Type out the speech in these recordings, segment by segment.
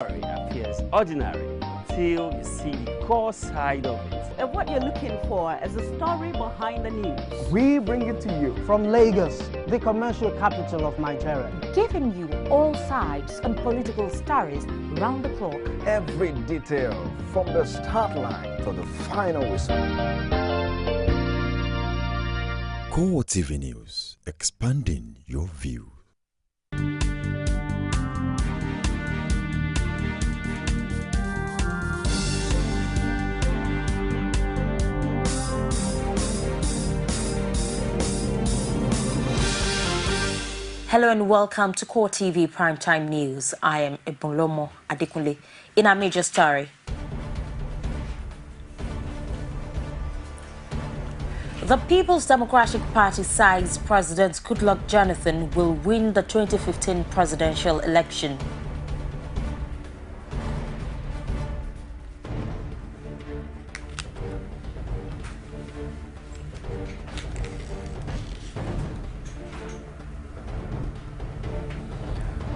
Story appears ordinary until you see the core side of it. And what you're looking for is the story behind the news. We bring it to you from Lagos, the commercial capital of Nigeria. Giving you all sides and political stories round the clock. Every detail from the start line to the final whistle. CoreTV News, expanding your view. Hello and welcome to CoreTV Primetime News. I am Ebolomo Adekunle. In our major story, the People's Democratic Party says President Goodluck Jonathan will win the 2015 presidential election.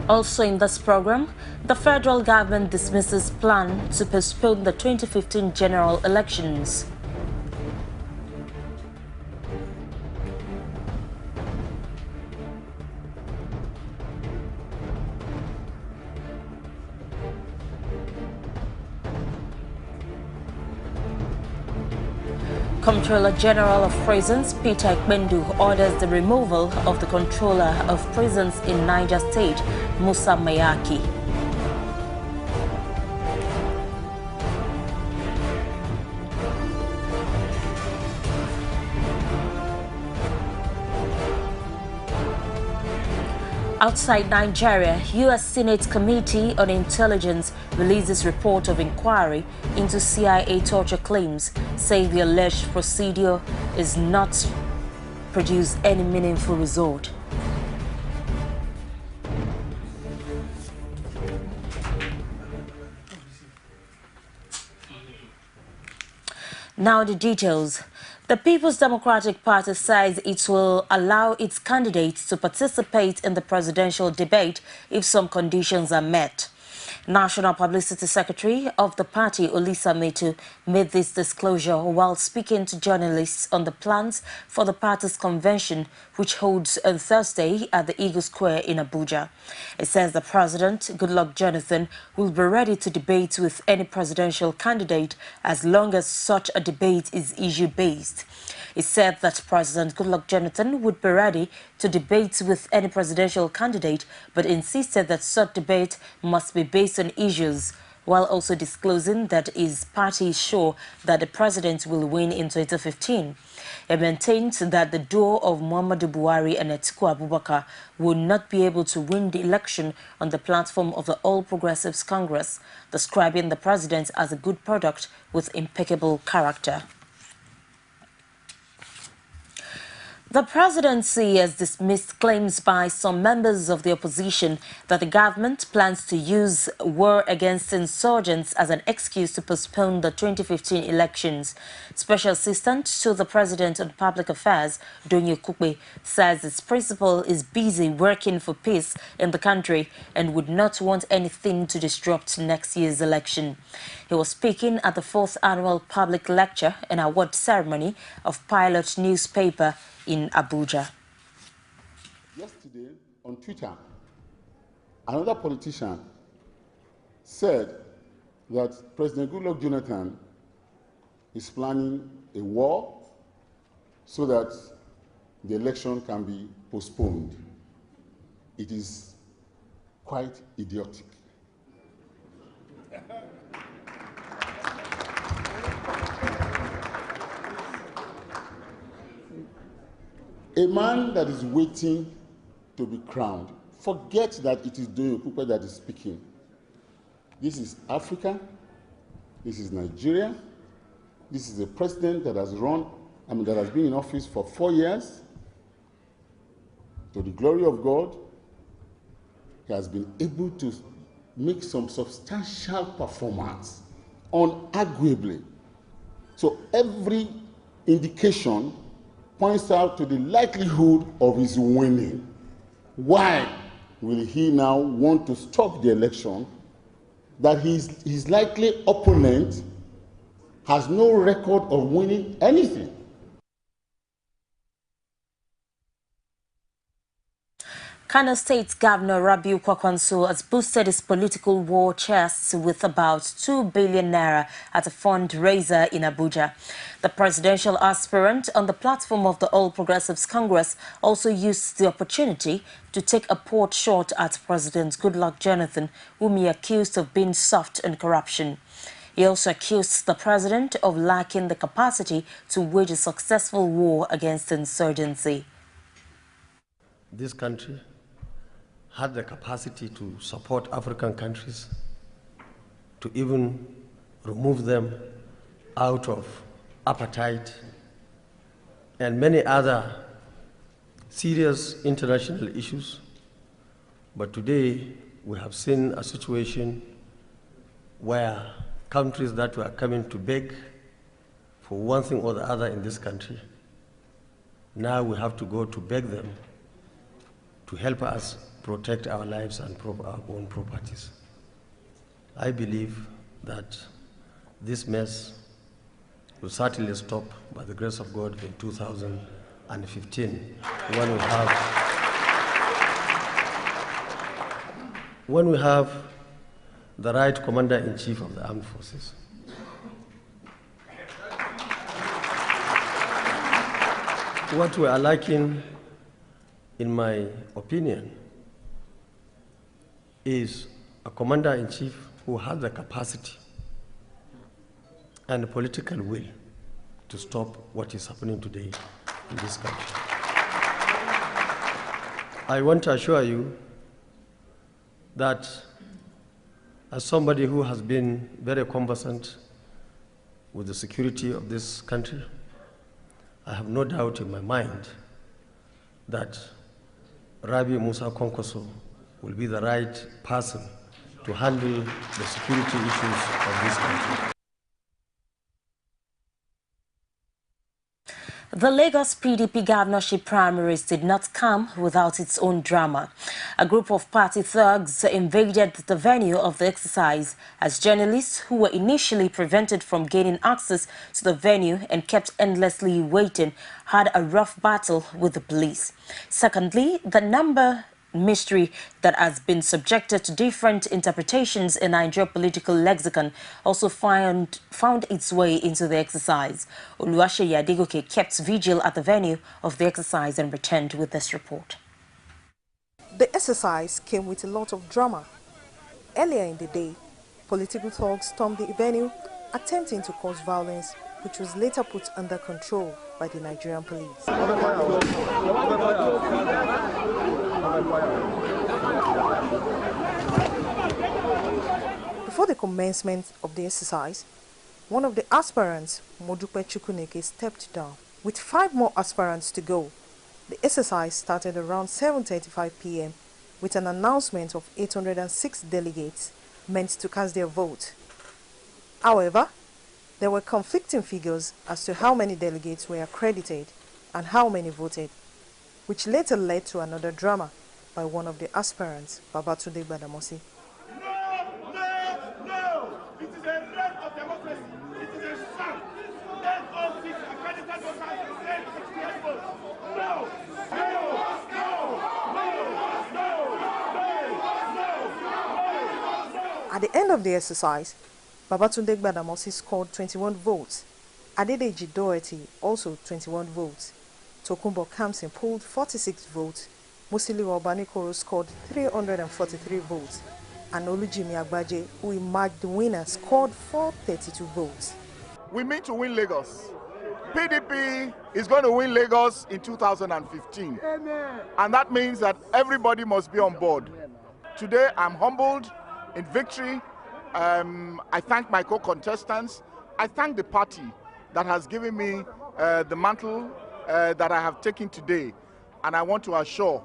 Also in this program, the federal government dismisses plan to postpone the 2015 general elections. Comptroller General of Prisons Peter Ekpendu orders the removal of the Controller of Prisons in Niger State, Musa Mayaki. Outside Nigeria, U.S. Senate Committee on Intelligence releases report of inquiry into CIA torture claims, saying the alleged procedure is not produce any meaningful result. Now the details. The People's Democratic Party says it will allow its candidates to participate in the presidential debate if some conditions are met. National Publicity Secretary of the party, Olisa Metu, made this disclosure while speaking to journalists on the plans for the party's convention, which holds on Thursday at the Eagle Square in Abuja. It says the president, Goodluck Jonathan, will be ready to debate with any presidential candidate as long as such a debate is issue-based. It said that President Goodluck Jonathan would be ready to debate with any presidential candidate, but insisted that such debate must be based on issues, while also disclosing that his party is sure that the president will win in 2015. He maintained that the duo of Muhammadu Buhari and Atiku Abubakar will not be able to win the election on the platform of the All Progressives Congress, describing the president as a good product with impeccable character. The presidency has dismissed claims by some members of the opposition that the government plans to use war against insurgents as an excuse to postpone the 2015 elections. Special Assistant to the President on Public Affairs, Donye Kukbe, says its principal is busy working for peace in the country and would not want anything to disrupt next year's election. He was speaking at the 4th Annual Public Lecture and Award Ceremony of Pilot newspaper in Abuja. Yesterday on Twitter, another politician said that President Goodluck Jonathan is planning a war so that the election can be postponed. It is quite idiotic. A man that is waiting to be crowned, forget that it is Donye Kukbe that is speaking. This is Africa, this is Nigeria, this is a president that has that has been in office for 4 years. To the glory of God, he has been able to make some substantial performance, unarguably. So every indication points out to the likelihood of his winning. Why will he now want to stop the election that his likely opponent has no record of winning anything. Kano State Governor Rabiu Kwakwanso has boosted his political war chest with about 2 billion naira at a fundraiser in Abuja. The presidential aspirant on the platform of the All Progressives Congress also used the opportunity to take a pot shot at President Goodluck Jonathan, whom he accused of being soft on corruption. He also accused the president of lacking the capacity to wage a successful war against insurgency. This country had the capacity to support African countries, to even remove them out of apartheid and many other serious international issues. But today we have seen a situation where countries that were coming to beg for one thing or the other in this country, now we have to go to beg them to help us protect our lives and our own properties. I believe that this mess will certainly stop by the grace of God in 2015 when we have the right Commander-in-Chief of the Armed Forces. What we are lacking, in my opinion, is a Commander-in-Chief who has the capacity and the political will to stop what is happening today in this country. I want to assure you that as somebody who has been very conversant with the security of this country, I have no doubt in my mind that Rabi Musa Konkoso will be the right person to handle the security issues of this country. The Lagos PDP governorship primaries did not come without its own drama. A group of party thugs invaded the venue of the exercise as journalists who were initially prevented from gaining access to the venue and kept endlessly waiting had a rough battle with the police. Secondly, the number mystery that has been subjected to different interpretations in Nigerian political lexicon also found its way into the exercise. Oluwaseyi Adegoke kept vigil at the venue of the exercise and returned with this report. The exercise came with a lot of drama. Earlier in the day, political thugs stormed the venue, attempting to cause violence, which was later put under control by the Nigerian police. Before the commencement of the exercise, one of the aspirants, Modupe Chukwuneke, stepped down. With 5 more aspirants to go, the exercise started around 7:35 p.m. with an announcement of 806 delegates meant to cast their vote. However, there were conflicting figures as to how many delegates were accredited and how many voted, which later led to another drama by one of the aspirants, Babatunde Gbadamosi. No! It is a threat of democracy. It is a sham. Let all these accredited voters send express votes. No! At the end of the exercise, Babatunde Gbadamosi scored 21 votes. Adedeji Doherty also 21 votes. Tokunbo Kamsin polled 46 votes. Musiliu Obanikoro scored 343 votes. And Olujimi Agbaje, who emerged the winner, scored 432 votes. We mean to win Lagos. PDP is going to win Lagos in 2015. Amen. And that means that everybody must be on board. Today, I'm humbled in victory. I thank my co-contestants. I thank the party that has given me the mantle that I have taken today. And I want to assure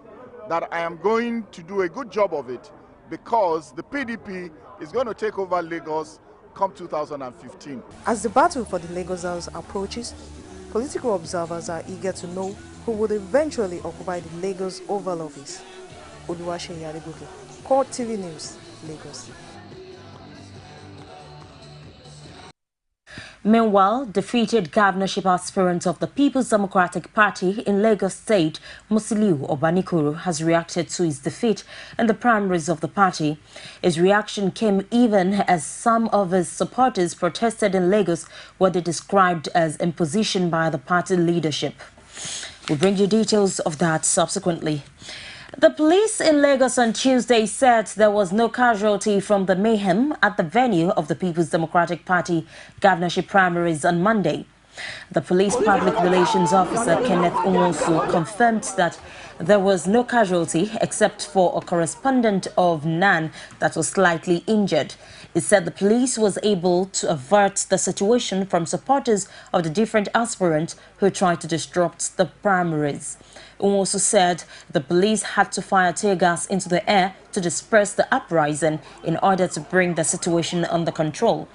that I am going to do a good job of it because the PDP is going to take over Lagos come 2015. As the battle for the Lagos House approaches, political observers are eager to know who would eventually occupy the Lagos Oval Office. Oluwaseyi Adegoke, CoreTV News, Lagos. Meanwhile, defeated governorship aspirant of the People's Democratic Party in Lagos State, Musiliu Obanikoro, has reacted to his defeat in the primaries of the party. His reaction came even as some of his supporters protested in Lagos what they described as imposition by the party leadership. We'll bring you details of that subsequently. The police in Lagos on Tuesday said there was no casualty from the mayhem at the venue of the People's Democratic Party governorship primaries on Monday. The police public relations officer, Kenneth Onwosu, confirmed that there was no casualty except for a correspondent of NAN that was slightly injured. He said the police was able to avert the situation from supporters of the different aspirants who tried to disrupt the primaries. Onwosu said the police had to fire tear gas into the air to disperse the uprising in order to bring the situation under control.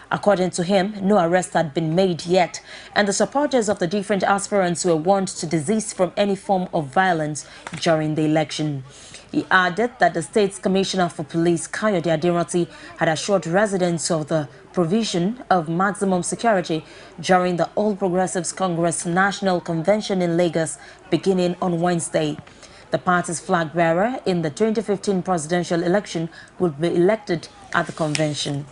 According to him, no arrest had been made yet, and the supporters of the different aspirants were warned to desist from any form of violence during the election. He added that the state's commissioner for police, Kayode Adiroti, had assured residents of the provision of maximum security during the All Progressives Congress National Convention in Lagos beginning on Wednesday. The party's flag bearer in the 2015 presidential election will be elected at the convention.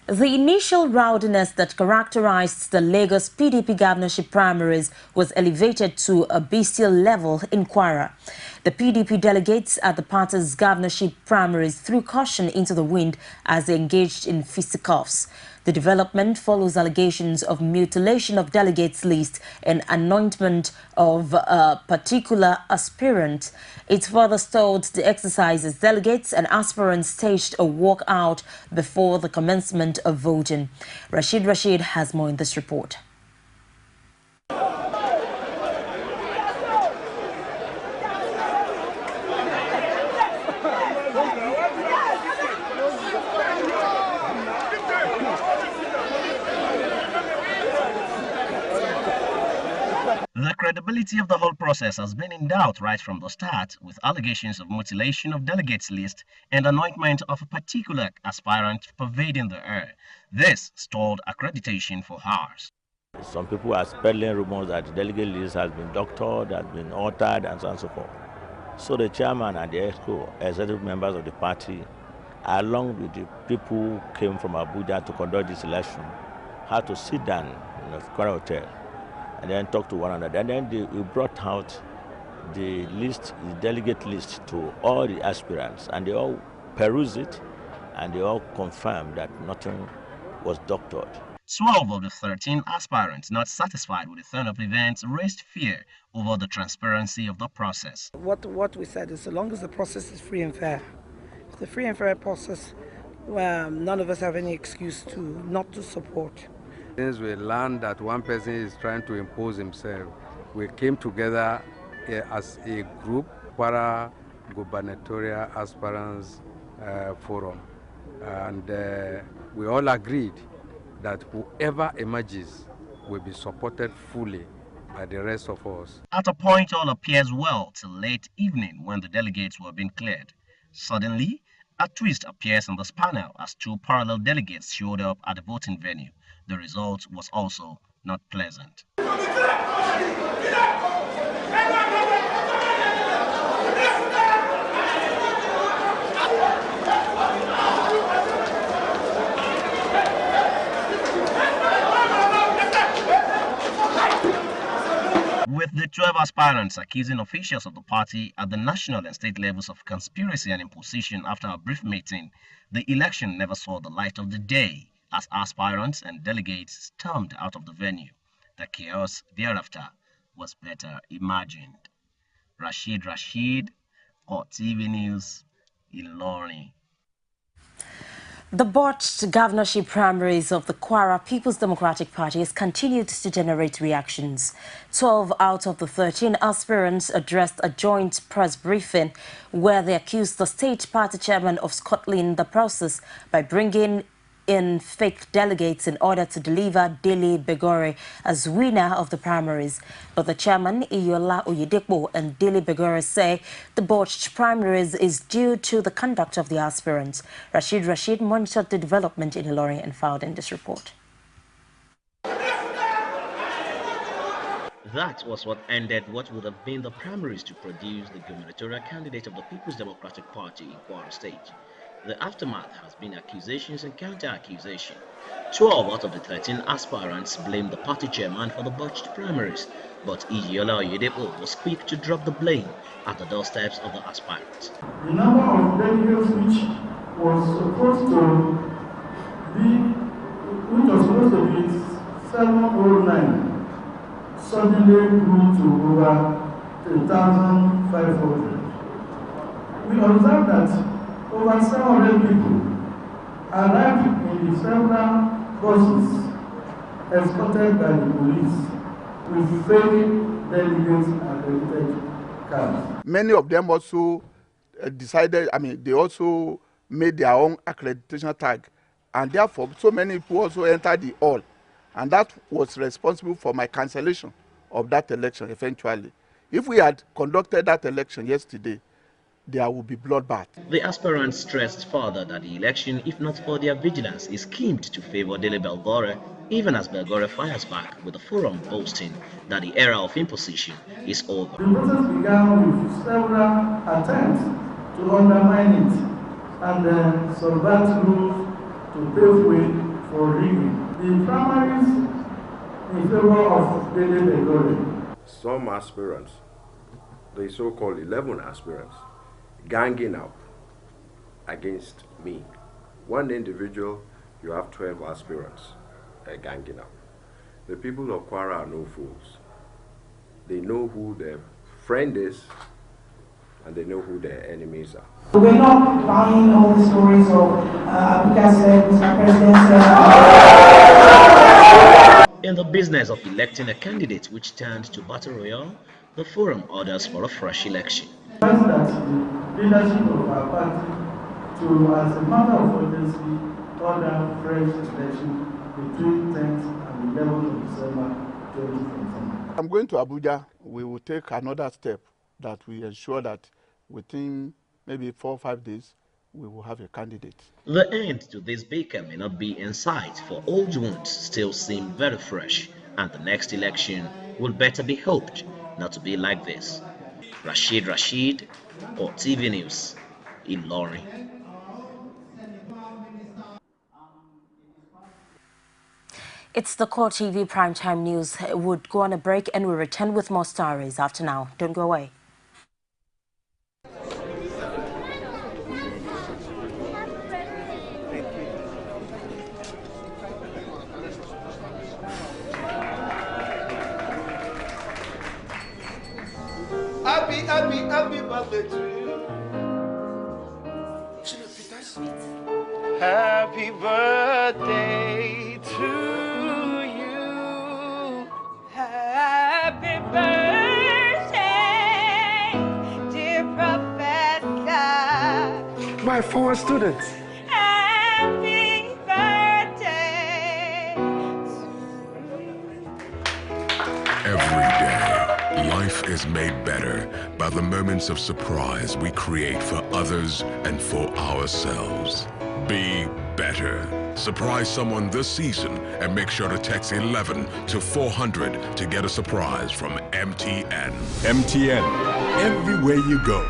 The initial rowdiness that characterized the Lagos PDP governorship primaries was elevated to a bestial level in Kwara. The PDP delegates at the party's governorship primaries threw caution into the wind as they engaged in fisticuffs. The development follows allegations of mutilation of delegates' list and anointment of a particular aspirant. It further stalled the exercises. Delegates and aspirants staged a walkout before the commencement of voting. Rashid has more in this report. The credibility of the whole process has been in doubt right from the start, with allegations of mutilation of delegates' list and anointment of a particular aspirant pervading the air. This stalled accreditation for hours. Some people are peddling rumors that the delegate list has been doctored, has been altered, and so on and so forth. So the chairman and the executive members of the party, along with the people who came from Abuja to conduct this election, had to sit down in a Kwara hotel and then talk to one another. And then we brought out the list, the delegate list, to all the aspirants, and they all perused it, and they all confirmed that nothing was doctored. 12 of the 13 aspirants not satisfied with the turn of events raised fear over the transparency of the process. What we said is, so long as the process is free and fair, it's a free and fair process, none of us have any excuse to not to support. Since we learned that one person is trying to impose himself, we came together as a group, Kwara Gubernatorial Aspirants Forum, and we all agreed that whoever emerges will be supported fully by the rest of us. At a point, all appears well till late evening when the delegates were being cleared. Suddenly, a twist appears on this panel as two parallel delegates showed up at the voting venue. The result was also not pleasant. With the 12 aspirants accusing officials of the party at the national and state levels of conspiracy and imposition after a brief meeting, the election never saw the light of the day as aspirants and delegates stormed out of the venue. The chaos thereafter was better imagined. Rashid, CoreTV News, Ilorin. The botched governorship primaries of the Kwara People's Democratic Party has continued to generate reactions. 12 out of the 13 aspirants addressed a joint press briefing where they accused the state party chairman of scuttling the process by bringing in fake delegates in order to deliver Dele Begore as winner of the primaries. But the chairman, Iyola Oyedepo, and Dele Begore say the botched primaries is due to the conduct of the aspirants. Rashid monitored the development in Ilorin and filed in this report. That was what ended what would have been the primaries to produce the gubernatorial candidate of the People's Democratic Party in Kwara State. The aftermath has been accusations and counter-accusation. 12 out of the 13 aspirants blamed the party chairman for the botched primaries, but Iyola Oyedepo was quick to drop the blame at the doorsteps of the aspirants. The number of delegates which was supposed to be 709 suddenly grew to over 3,500. We observed that over 700 people arrived in the several buses escorted by the police with fake delegates accredited cards. Many of them also they also made their own accreditation tag, and therefore so many people also entered the hall, and that was responsible for my cancellation of that election eventually. If we had conducted that election yesterday, there would be bloodbath. The aspirants stressed further that the election, if not for their vigilance, is schemed to favor Dele Belgore, even as Belgore fires back with the forum boasting that the era of imposition is over. The process began with several attempts to undermine it and subvert rules to pave way for rigging. The primaries in favor of Dele Belgore. Some aspirants, the so-called 11 aspirants, ganging up against me. One individual, you have 12 aspirants ganging up. The people of Kwara are no fools. They know who their friend is and they know who their enemies are. We're not buying all the stories of Abuja said, Mr. President. In the business of electing a candidate which turned to battle royale, the forum orders for a fresh election. That the leadership of our party to, as a matter of urgency, order fresh election between 10th and 11th of December 2020. I'm going to Abuja. We will take another step that we ensure that within maybe 4 or 5 days, we will have a candidate. The end to this baker may not be in sight, for old wounds still seem very fresh, and the next election will better be hoped not to be like this. Rashid, CoreTV News, Ilorin. It's the CoreTV Primetime News. We'll go on a break and we'll return with more stories after now. Don't go away. Happy birthday to you. Happy birthday to you. Happy birthday, dear Professor. My former students. Happy birthday. Every day, life is made better by the moments of surprise we create for others and for ourselves. Be better. Surprise someone this season and make sure to text 11 to 400 to get a surprise from MTN. MTN, everywhere you go.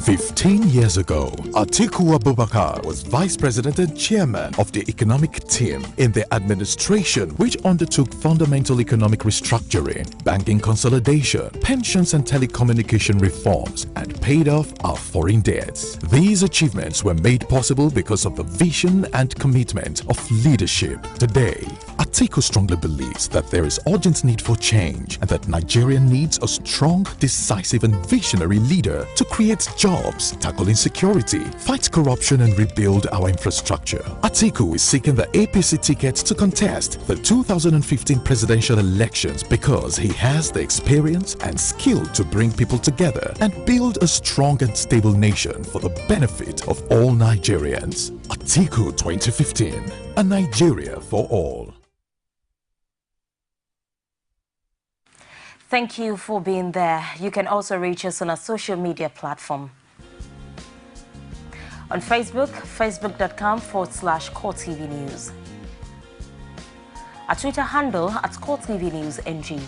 15 years ago, Atiku Abubakar was Vice President and Chairman of the Economic Team in the administration which undertook fundamental economic restructuring, banking consolidation, pensions and telecommunication reforms, and paid off our foreign debts. These achievements were made possible because of the vision and commitment of leadership. Today, Atiku strongly believes that there is urgent need for change and that Nigeria needs a strong, decisive and visionary leader to create jobs, tackle insecurity, fight corruption and rebuild our infrastructure. Atiku is seeking the APC ticket to contest the 2015 presidential elections because he has the experience and skill to bring people together and build a strong and stable nation for the benefit of all Nigerians. Atiku 2015, a Nigeria for all. Thank you for being there. You can also reach us on our social media platform. On Facebook, facebook.com/CoreTV News. Our Twitter handle @CoreTV News NG.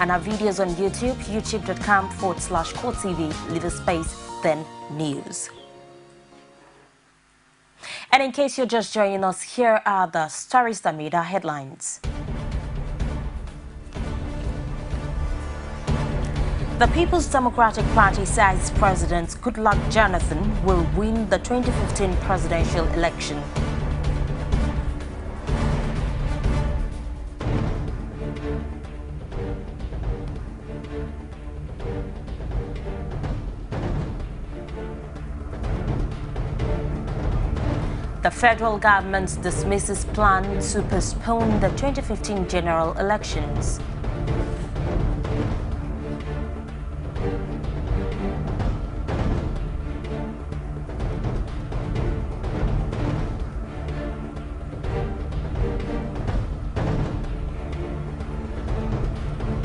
And our videos on YouTube, youtube.com/CoreTV, leave a space, then news. And in case you're just joining us, here are the stories that made our headlines. The People's Democratic Party says President Goodluck Jonathan will win the 2015 presidential election. The federal government dismisses plan to postpone the 2015 general elections.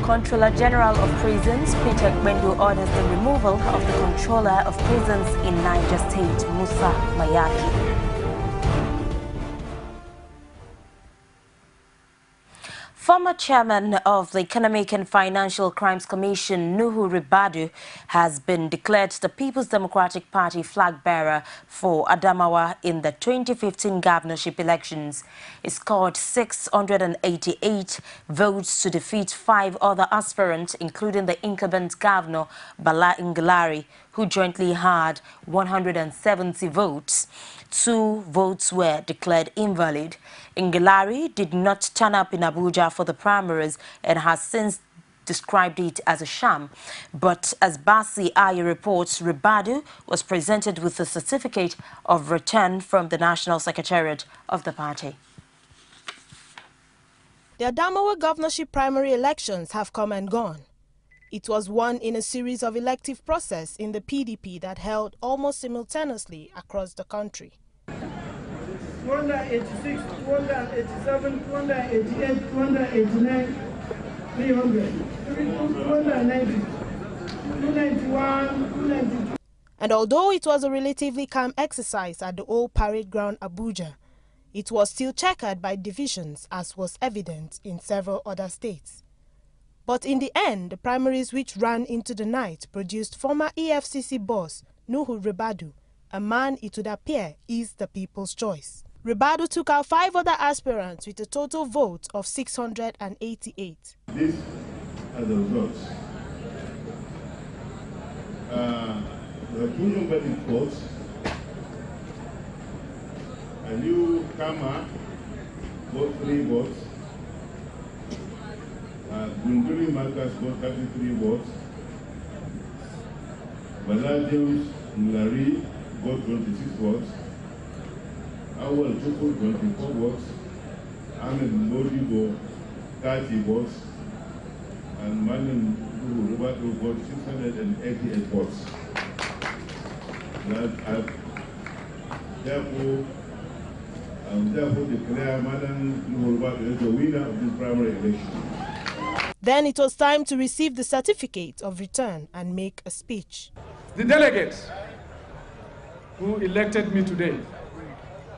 Controller General of Prisons, Peter Gbendu, orders the removal of the Controller of Prisons in Niger State, Musa Mayaki. Former chairman of the Economic and Financial Crimes Commission, Nuhu Ribadu, has been declared the People's Democratic Party flag bearer for Adamawa in the 2015 governorship elections. He scored 688 votes to defeat 5 other aspirants, including the incumbent governor, Bala Ngelari, who jointly had 170 votes. 2 votes were declared invalid. Ngelari did not turn up in Abuja for the primaries and has since described it as a sham. But as Basi Aye reports, Ribadu was presented with a certificate of return from the National Secretariat of the party. The Adamawa governorship primary elections have come and gone. It was one in a series of elective process in the PDP that held almost simultaneously across the country. 286, 287, 288, 289, 300, 290, 291, 292. And although it was a relatively calm exercise at the old parade ground Abuja, it was still checkered by divisions, as was evident in several other states. But in the end, the primaries which ran into the night produced former EFCC boss Nuhu Ribadu, a man it would appear is the people's choice. Ribadu took out 5 other aspirants with a total vote of 688. These are the results. The 2 numeric votes, a newcomer got 3 votes, Gunduri Marcus got 33 votes, Bala James Ngelari got 26 votes, Awal Chuku 24 votes, Ahmed Mbodi got 30 votes, and Manin Rubato got 688 votes. Therefore declare Manin Rubato as the winner of this primary election. Then it was time to receive the certificate of return and make a speech. The delegates who elected me today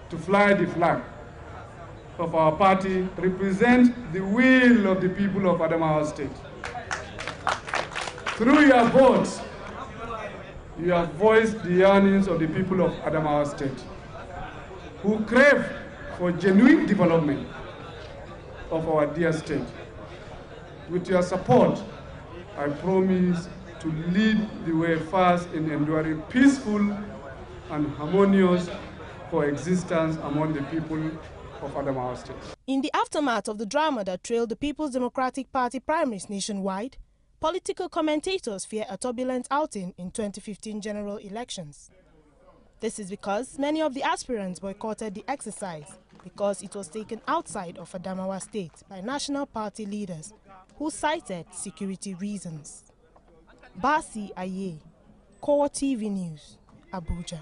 to fly the flag of our party represent the will of the people of Adamawa State. Through your votes, you have voiced the yearnings of the people of Adamawa State, who crave for genuine development of our dear state. With your support, I promise to lead the way first in enduring peaceful and harmonious coexistence among the people of Adamawa State. In the aftermath of the drama that trailed the People's Democratic Party primaries nationwide, political commentators fear a turbulent outing in 2015 general elections. This is because many of the aspirants boycotted the exercise because it was taken outside of Adamawa State by national party leaders who cited security reasons. Basi Aye, CoreTV News, Abuja.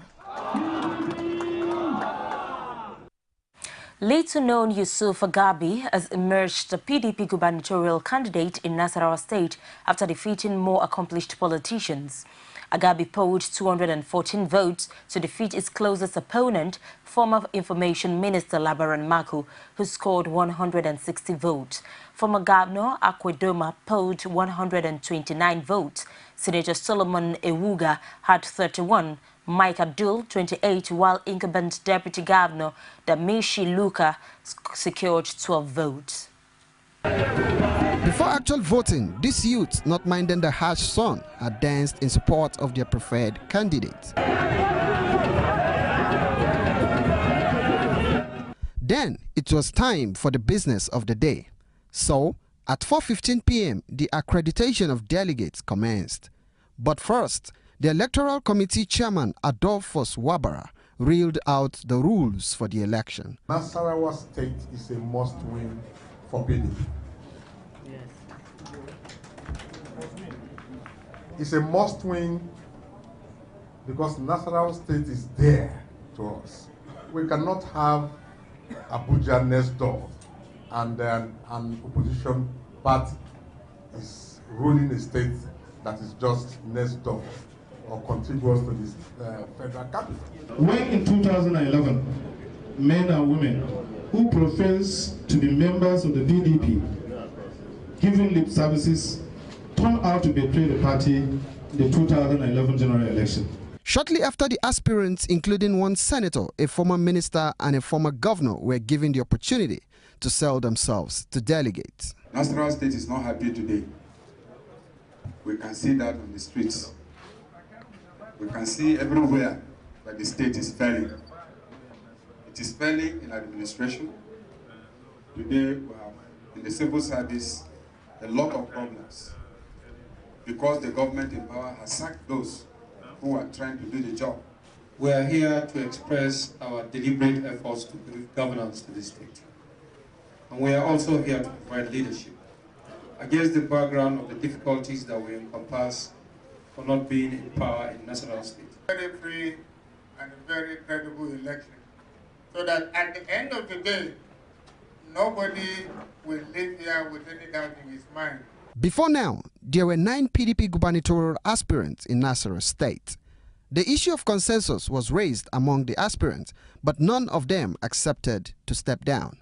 Later known Yusuf Agabi has emerged the PDP gubernatorial candidate in Nasarawa State after defeating more accomplished politicians. Agabi polled 214 votes to defeat his closest opponent, former Information Minister Labaran Maku, who scored 160 votes. Former Governor Akwedoma polled 129 votes. Senator Solomon Ewuga had 31. Mike Abdul, 28, while incumbent Deputy Governor Damishi Luka secured 12 votes. Before actual voting, these youths, not minding the harsh sun, had danced in support of their preferred candidate. Then it was time for the business of the day. So, at 4:15 p.m., the accreditation of delegates commenced. But first, the Electoral Committee Chairman Adolphus Wabara reeled out the rules for the election. Nasarawa State is a must-win for PDP. It's a must-win because Nasarawa State is there to us. We cannot have Abuja next door and then an opposition party is ruling a state that is just next door or contiguous to this federal capital. When in 2011, men and women who profess to be members of the PDP, giving lip services, turned out to betray the party in the 2011 general election. Shortly after, the aspirants, including one senator, a former minister, and a former governor, were given the opportunity to sell themselves to delegates. Nasarawa State is not happy today. We can see that on the streets. We can see everywhere that the state is failing. It is failing in administration. Today we have in the civil service a lot of problems because the government in power has sacked those who are trying to do the job. We are here to express our deliberate efforts to bring governance to the state. And we are also here to provide leadership against the background of the difficulties that we encompass for not being in power in Nasarawa State. Very free and very credible election, so that at the end of the day, nobody will live here with any doubt in his mind. Before now, there were 9 PDP gubernatorial aspirants in Nasarawa State. The issue of consensus was raised among the aspirants, but none of them accepted to step down.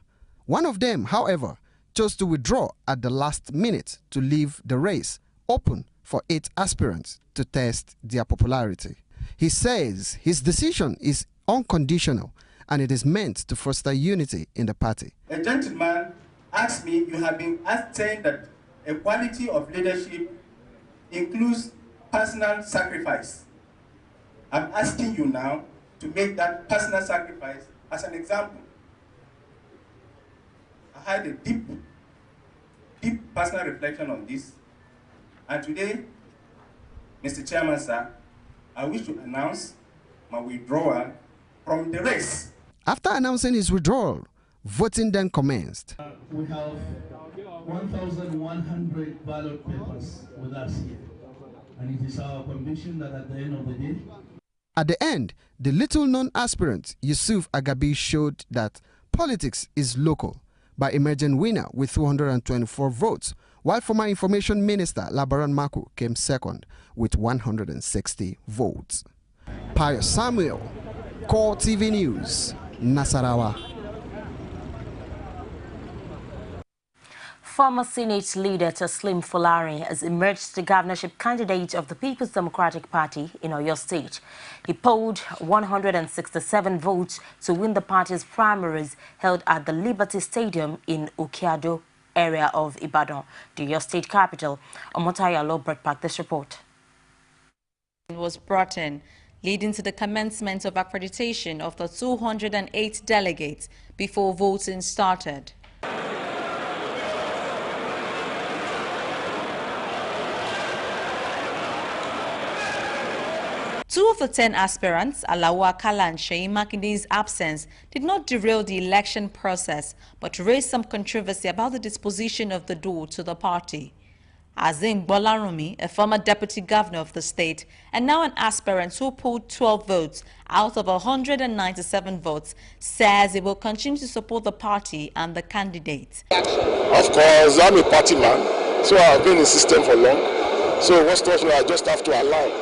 One of them, however, chose to withdraw at the last minute to leave the race open for 8 aspirants to test their popularity. He says his decision is unconditional and it is meant to foster unity in the party. A gentleman asked me, you have been saying that a quality of leadership includes personal sacrifice. I'm asking you now to make that personal sacrifice as an example. I had a deep personal reflection on this. And today, Mr. Chairman, sir, I wish to announce my withdrawal from the race. After announcing his withdrawal, voting then commenced. We have 1,100 ballot papers with us here. And it is our conviction that at the end of the day, At the end, the little-known aspirant Yusuf Agabi showed that politics is local by emerging winner with 224 votes, while former Information Minister Labaran Maku came second with 160 votes. Pius Samuel, CoreTV News, Nasarawa. Former Senate leader Taslim Folari has emerged the governorship candidate of the People's Democratic Party in Oyo State. He polled 167 votes to win the party's primaries held at the Liberty Stadium in Ukiado area of Ibadan, the Oyo State capital. Omotaya Lobert back this report. Was brought in leading to the commencement of accreditation of the 208 delegates before voting started. Two of the 10 aspirants, Alawa Kala and Sheyi Makinde's absence, did not derail the election process, but raised some controversy about the disposition of the door to the party. Azim Bolarumi, a former deputy governor of the state, and now an aspirant who polled 12 votes out of 197 votes, says he will continue to support the party and the candidate. Of course, I'm a party man, so I've been in the system for long. So what's touching, I just have to align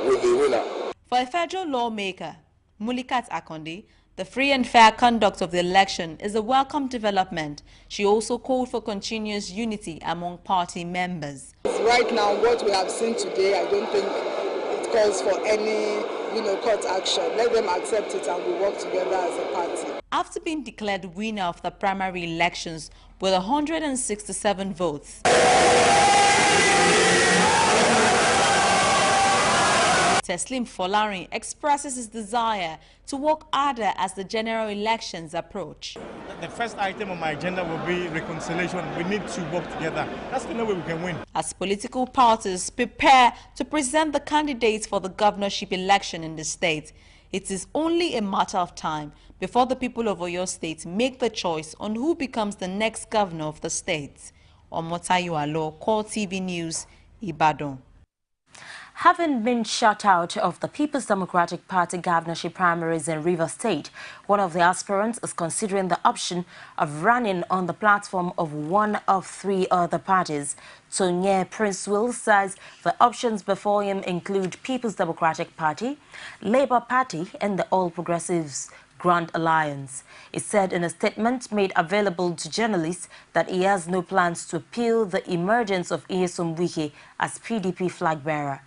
with the winner. For a federal lawmaker, Mulikat Akonde, the free and fair conduct of the election is a welcome development. She also called for continuous unity among party members. Right now, what we have seen today, I don't think it calls for any, court action. Let them accept it and we work together as a party. After being declared winner of the primary elections with 167 votes, Teslim Folarin expresses his desire to work harder as the general elections approach. The first item on my agenda will be reconciliation. We need to work together. That's the only way we can win. As political parties prepare to present the candidates for the governorship election in the state, it is only a matter of time before the people of Oyo State make the choice on who becomes the next governor of the state. Omotayo Alo, CoreTV News, Ibadan. Having been shut out of the People's Democratic Party governorship primaries in Rivers State, one of the aspirants is considering the option of running on the platform of one of three other parties. Tonye Prince Will says the options before him include People's Democratic Party, Labour Party, and the All Progressives Grand Alliance. He said in a statement made available to journalists that he has no plans to appeal the emergence of Nyesom Wike as PDP flag bearer.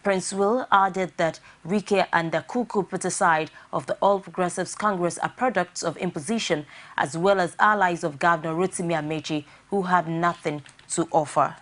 Prince Will added that Wike and the Kuku put aside of the All Progressives Congress are products of imposition as well as allies of Governor Rotimi Amechi who have nothing to offer.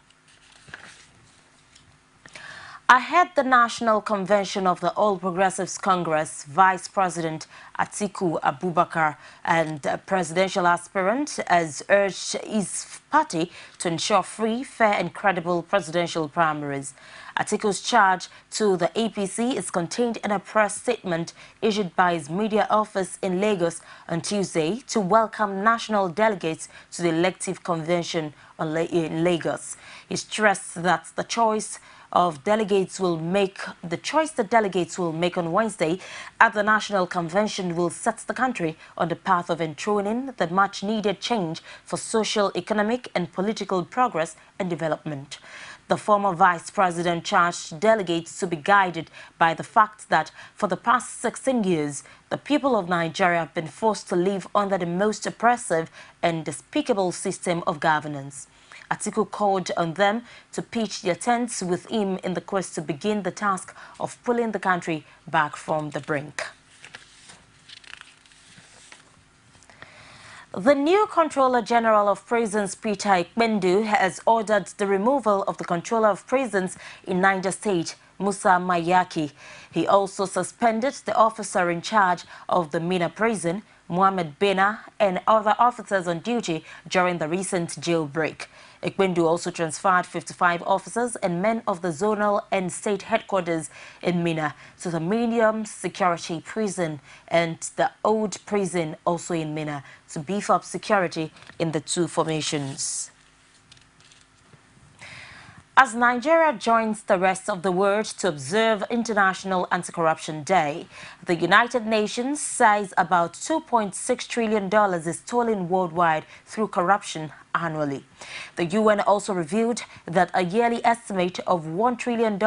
Ahead the National Convention of the All Progressives Congress, Vice President Atiku Abubakar and presidential aspirant has urged his party to ensure free, fair and credible presidential primaries. Atiku's charge to the APC is contained in a press statement issued by his media office in Lagos on Tuesday to welcome national delegates to the elective convention in Lagos. He stressed that the choice the delegates will make on Wednesday at the National Convention will set the country on the path of enthroning the much-needed change for social, economic and political progress and development. The former vice president charged delegates to be guided by the fact that for the past 16 years, the people of Nigeria have been forced to live under the most oppressive and despicable system of governance. Atiku called on them to pitch their tents with him in the quest to begin the task of pulling the country back from the brink. The new Controller General of Prisons, Peter Ikpendu, has ordered the removal of the Controller of Prisons in Niger State, Musa Mayaki. He also suspended the officer in charge of the Mina prison, Mohamed Bena, and other officers on duty during the recent jailbreak. Ikpendu also transferred 55 officers and men of the zonal and state headquarters in Mina to the medium security prison and the old prison also in Mina to beef up security in the two formations. As Nigeria joins the rest of the world to observe International Anti-Corruption Day, the United Nations says about $2.6 trillion is stolen worldwide through corruption annually. The UN also revealed that a yearly estimate of $1 trillion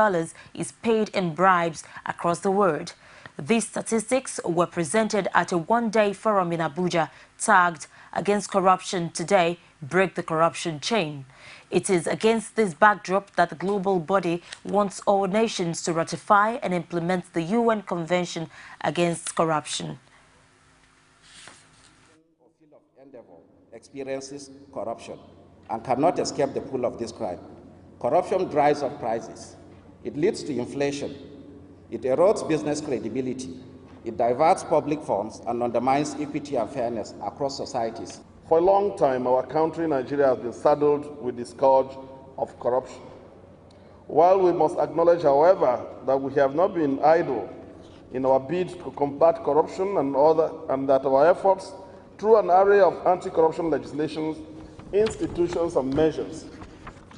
is paid in bribes across the world. These statistics were presented at a one-day forum in Abuja tagged "Against Corruption Today, Break the Corruption Chain." It is against this backdrop that the global body wants all nations to ratify and implement the UN Convention Against Corruption. Experiences corruption and cannot escape the pull of this crime. Corruption drives up prices. It leads to inflation. It erodes business credibility. It diverts public funds and undermines equity and fairness across societies. For a long time, our country, Nigeria, has been saddled with the scourge of corruption. While we must acknowledge, however, that we have not been idle in our bid to combat corruption and that our efforts through an array of anti-corruption legislations, institutions, and measures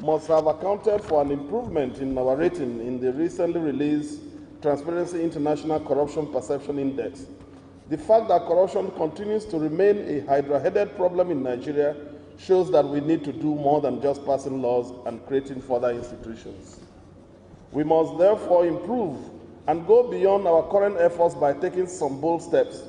must have accounted for an improvement in our rating in the recently released Transparency International Corruption Perception Index. The fact that corruption continues to remain a hydra-headed problem in Nigeria shows that we need to do more than just passing laws and creating further institutions. We must therefore improve and go beyond our current efforts by taking some bold steps.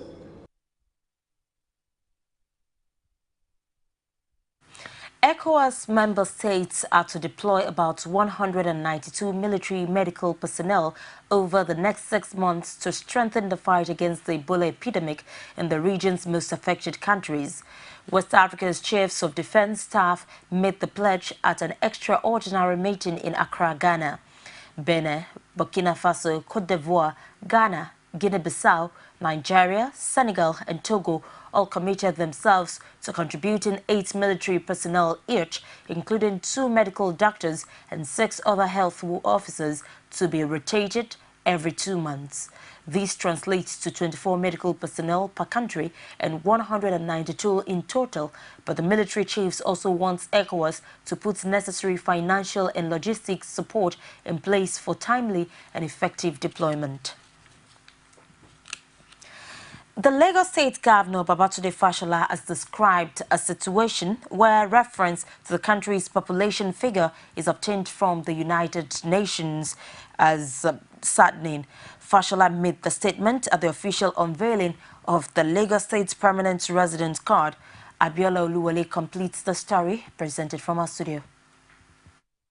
ECOWAS member states are to deploy about 192 military medical personnel over the next 6 months to strengthen the fight against the Ebola epidemic in the region's most affected countries. West Africa's chiefs of defense staff made the pledge at an extraordinary meeting in Accra, Ghana. Benin, Burkina Faso, Cote d'Ivoire, Ghana, Guinea-Bissau, Nigeria, Senegal and Togo all committed themselves to contributing 8 military personnel each, including 2 medical doctors and 6 other health officers, to be rotated every 2 months. This translates to 24 medical personnel per country and 192 in total, but the military chiefs also want ECOWAS to put necessary financial and logistics support in place for timely and effective deployment. The Lagos State Governor Babatunde Fashola has described a situation where reference to the country's population figure is obtained from the United Nations as saddening. Fashola made the statement at the official unveiling of the Lagos State Permanent Resident Card. Abiola Oluwole completes the story, presented from our studio.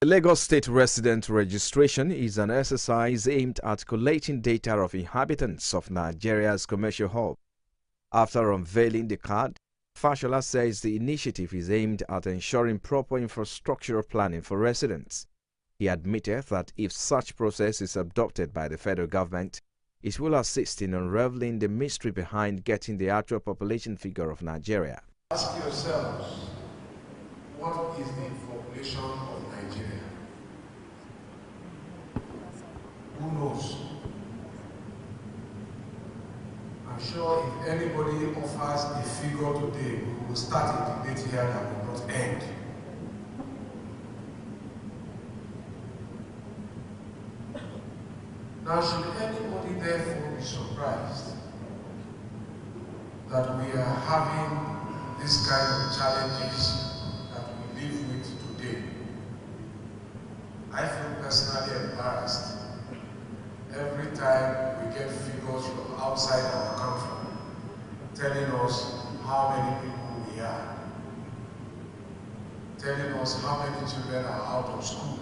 The Lagos State Resident Registration is an exercise aimed at collating data of inhabitants of Nigeria's commercial hub. After unveiling the card, Fashola says the initiative is aimed at ensuring proper infrastructural planning for residents. He admitted that if such process is adopted by the federal government, it will assist in unraveling the mystery behind getting the actual population figure of Nigeria. Ask yourselves, what is the population of Nigeria? Who knows? I'm sure if anybody offers a figure today, we will start a debate here that will not end. Now, should anybody therefore be surprised that we are having this kind of challenges that we live with today? I feel personally embarrassed every time we get figures from outside our country telling us how many people we are, telling us how many children are out of school.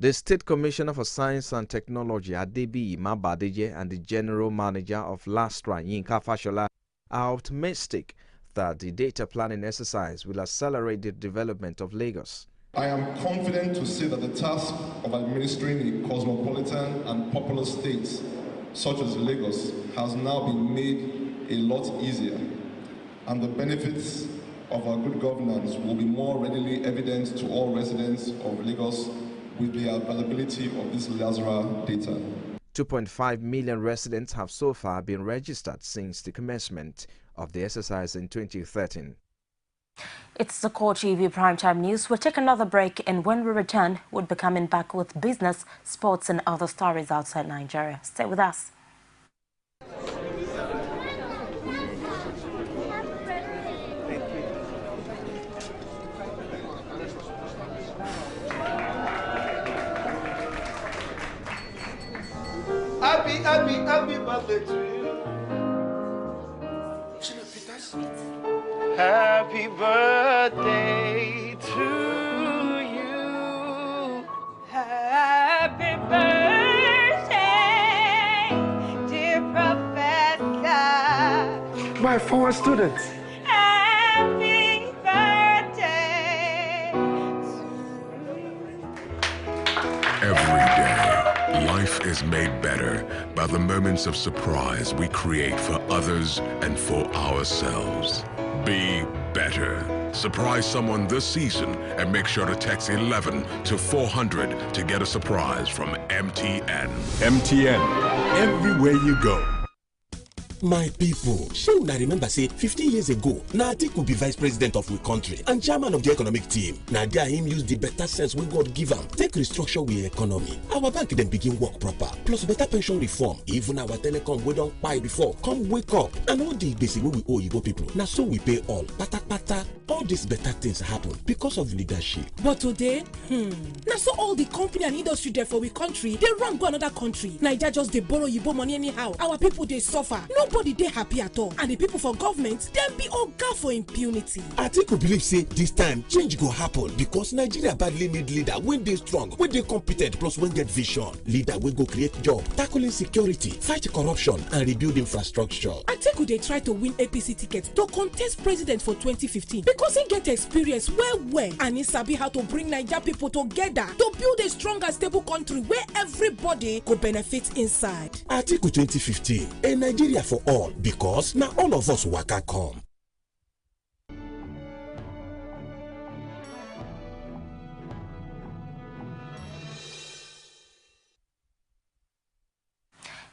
The State Commissioner for Science and Technology, Adebi Imabadeje, and the General Manager of LASTRA, Yinka Fashola, are optimistic that the data planning exercise will accelerate the development of Lagos. I am confident to say that the task of administering a cosmopolitan and populous state such as Lagos has now been made a lot easier, and the benefits of our good governance will be more readily evident to all residents of Lagos with the availability of this LASRA data. 2.5 million residents have so far been registered since the commencement of the exercise in 2013. It's the CoreTV Primetime News. We'll take another break, and when we return, we'll be coming back with business, sports and other stories outside Nigeria. Stay with us. Happy birthday to you. Happy birthday to you. Happy birthday, dear Professor. My former students. Happy birthday. Every day, life Life is made better by the moments of surprise we create for others and for ourselves. Be better. Surprise someone this season and make sure to text 11 to 400 to get a surprise from MTN. MTN, everywhere you go. My people, shey una remember say 15 years ago, na Atiku be vice president of we country and chairman of the economic team. Na there him use the better sense wey God give am take restructure we economy. Our bank dem begin work proper, plus better pension reform. Even our telecom wey don kpai before come wake up, and all the gbese wey we owe Igbo people, na so we pay all. Patapata, all these better things happen because of leadership. But today, na so all the company and industry there for we country, they run go another country. Naija just dey borrow Igbo money anyhow. Our people dey suffer. Nobody dey happy at all, and the people for government dem be oga for impunity. Atiku believe say this time change go happen because Nigeria badly need leader wey dey strong, wey dey competent, plus wey get vision. Leader wey go create job, tackle insecurity, fight corruption, and rebuild infrastructure. Atiku dey try to win APC ticket to contest president for 2015 because he get experience well and he sabi how to bring Naija people together to build a strong and stable country where everybody go benefit inside. Atiku 2015, a Nigeria for all, because now all of us waka come.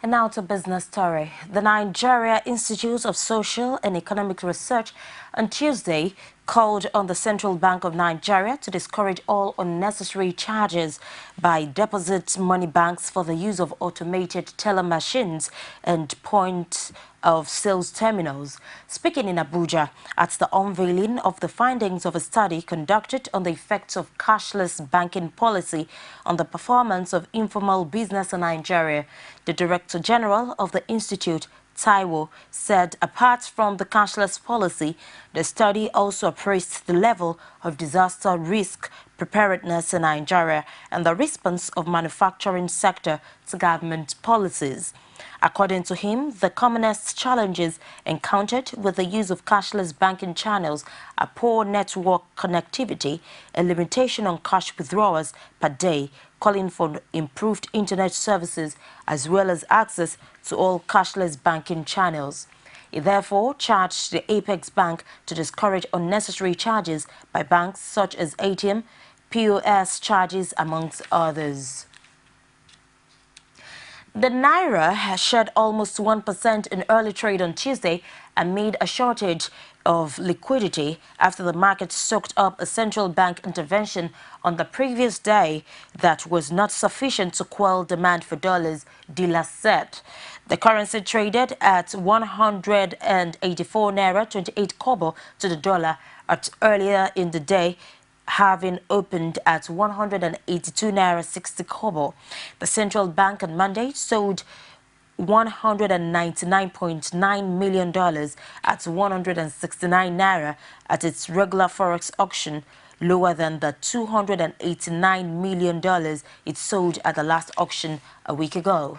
And now to business story. The Nigeria Institute of Social and Economic Research on Tuesday called on the Central Bank of Nigeria to discourage all unnecessary charges by deposit money banks for the use of automated teller machines and point of sales terminals. Speaking in Abuja at the unveiling of the findings of a study conducted on the effects of cashless banking policy on the performance of informal business in Nigeria, the Director General of the Institute, Taiwo, said apart from the cashless policy, the study also appraised the level of disaster risk preparedness in Nigeria and the response of manufacturing sector to government policies. According to him, the commonest challenges encountered with the use of cashless banking channels are poor network connectivity, a limitation on cash withdrawals per day, calling for improved internet services as well as access to all cashless banking channels. He therefore charged the Apex Bank to discourage unnecessary charges by banks such as ATM, POS charges, amongst others. The Naira has shed almost 1% in early trade on Tuesday amid a shortage of liquidity after the market soaked up a central bank intervention on the previous day that was not sufficient to quell demand for dollars, dealers said. The currency traded at 184 Naira 28 kobo to the dollar at earlier in the day, having opened at 182 Naira 60 kobo. The central bank on Monday sold $199.9 million at 169 Naira at its regular forex auction, lower than the $289 million it sold at the last auction a week ago.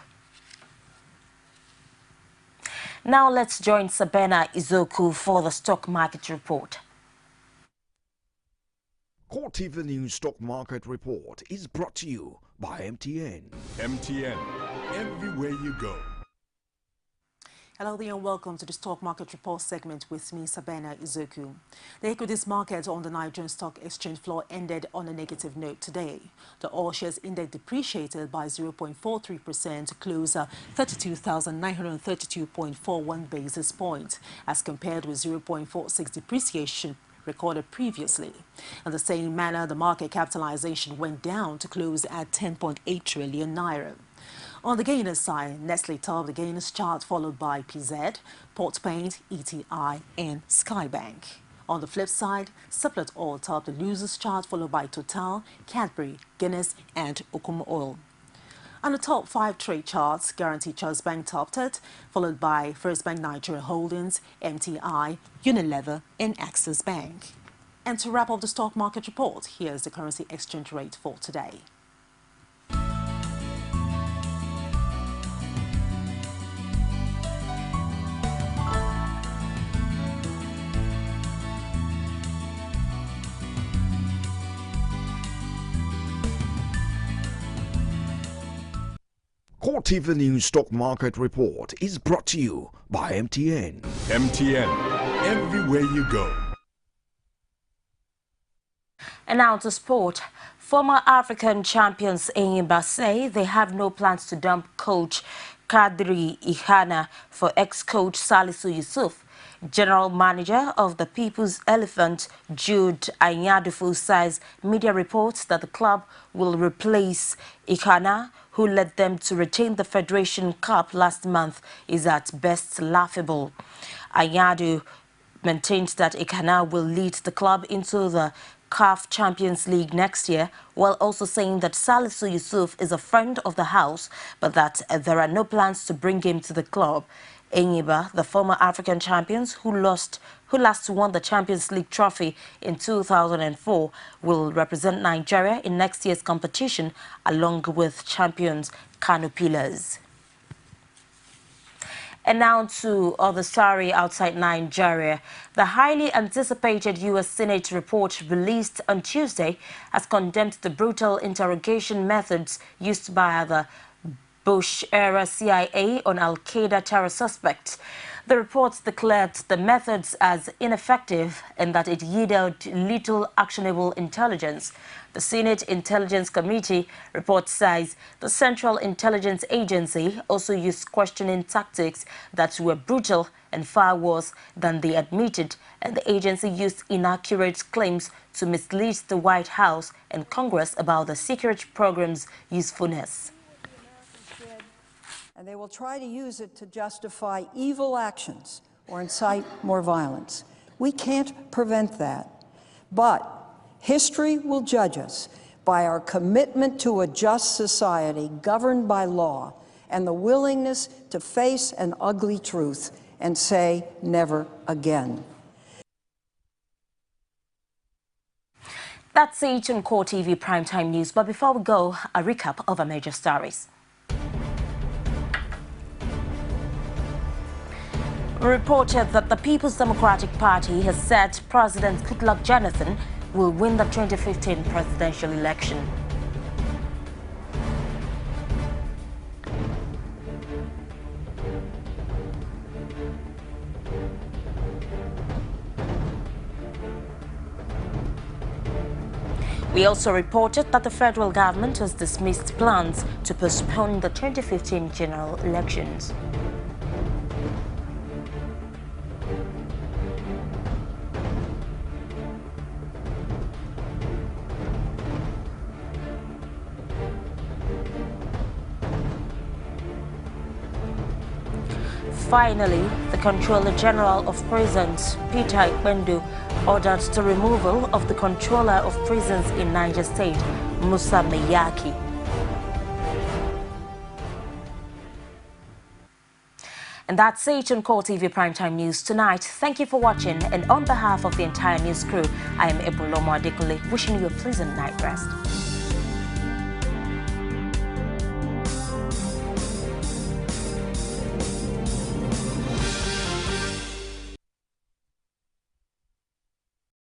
Now let's join Sabena Izoku for the stock market report. CoreTV News Stock Market Report is brought to you by MTN. MTN, everywhere you go. Hello there and welcome to the Stock Market Report segment with me, Sabena Izoku. The equities market on the Nigerian Stock Exchange floor ended on a negative note today. The All Shares Index depreciated by 0.43% to close 32,932.41 basis points, as compared with 0.46 depreciation recorded previously. In the same manner, the market capitalization went down to close at 10.8 trillion naira. On the gainers side, Nestle topped the gainers chart, followed by PZ, Port Paint, ETI, and Skybank. On the flip side, Seplat Oil topped the losers chart, followed by Total, Cadbury, Guinness, and Okum Oil. On the top 5 trade charts, Guarantee Trust Bank topped it, followed by First Bank Nigeria Holdings, MTI, Unilever, and Axis Bank. And to wrap up the stock market report, here's the currency exchange rate for today. CoreTV News Stock Market Report is brought to you by MTN. MTN, everywhere you go. And now to sport. Former African champions Enyimba say they have no plans to dump coach Kadri Ihana for ex-coach Salisu Yusuf. General manager of the People's Elephant, Jude Anyadufu, says media reports that the club will replace Ihana, who led them to retain the Federation Cup last month, is at best laughable. Anyadu maintains that Ihana will lead the club into the CAF Champions League next year, while also saying that Salisu Yusuf is a friend of the house, but that there are no plans to bring him to the club. Enyimba, the former African champions who last won the Champions League trophy in 2004, will represent Nigeria in next year's competition along with champions Kano Pillars. And now to other story outside Nigeria. The highly anticipated U.S. Senate report released on Tuesday has condemned the brutal interrogation methods used by the Bush-era CIA on al-Qaeda terror suspects. The report declared the methods as ineffective and that it yielded little actionable intelligence. The Senate Intelligence Committee report says the Central Intelligence Agency also used questioning tactics that were brutal and far worse than they admitted, and the agency used inaccurate claims to mislead the White House and Congress about the secret program's usefulness. And they will try to use it to justify evil actions or incite more violence. We can't prevent that. But history will judge us by our commitment to a just society governed by law and the willingness to face an ugly truth and say never again. That's it on CoreTV Primetime News. But before we go, a recap of our major stories. Reported that the People's Democratic Party has said President Goodluck Jonathan will win the 2015 presidential election. We also reported that the federal government has dismissed plans to postpone the 2015 general elections. Finally, the Controller General of Prisons, Peter Ikpendu, ordered the removal of the Controller of Prisons in Niger State, Musa Meyaki. And that's it on CoreTV Primetime News tonight. Thank you for watching, and on behalf of the entire news crew, I am Ebolomo Adekule, wishing you a pleasant night rest.